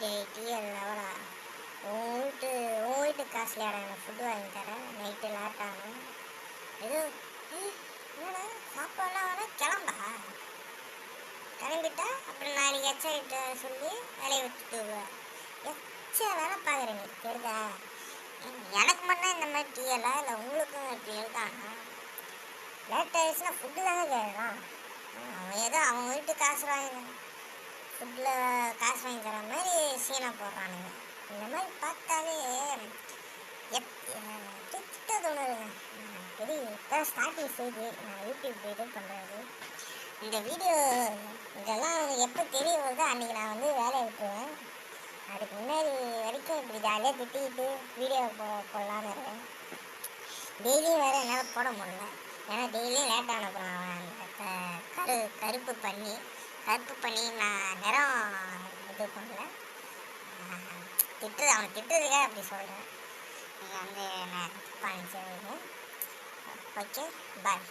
டேய் டிஎல் லெவலா, உன் வீட்டு காசுலையாடா எனக்கு ஃபுட்டு வாங்கி தரேன். நைட்டு லேட் ஆகும். ஏதோ என்னடா சாப்பாடுலாம் வேணா கிளம்பா, கிளம்பிட்டா அப்புறம் நாளைக்கு எச்சரிட்ட சொல்லி வேலையை விட்டுட்டு எச்ச வேலை பார்க்குறேன். நீ தெரியுதா? எனக்கு மட்டும் இந்த மாதிரி டீயலா இல்லை உங்களுக்கும் டீயல் தானா? லேட் ஆகிடுச்சுன்னா ஃபுட்டு தானே கேட்குறான். அவன் ஏதோ அவன் வீட்டு காசு வாங்கி ஃபுட்டில் காசு வாங்கி தர மாதிரி சீனை போடுறானுங்க. இந்த மாதிரி பார்த்தாலே திட்ட தோணுதுங்க. பெரிய இப்போ ஸ்டார்டிங் ஸ்டேஜ் நான் யூடியூப் இது பண்ணுறது. இந்த வீடியோ இதெல்லாம் எப்போ தெரிய வருதோ அன்றைக்கி நான் வந்து வேலையை விட்டுருவேன். அதுக்கு முன்னாடி வரைக்கும் இப்படி ஜாலியாக திட்டிக்கிட்டு வீடியோ போடலான்னு இருக்கேன். டெய்லியும் வேறு என்னால் போட முடியல. ஏன்னா டெய்லியும் லேட் ஆனப்புறம் அந்த கருப்பு பண்ணி நான் நிறம் இது பண்ணல. அவன் திட்டுறதுக்காக அப்படி சொல்கிறேன். நீங்கள் வந்து நான் பாயிண்ட் ஓகே பாய்.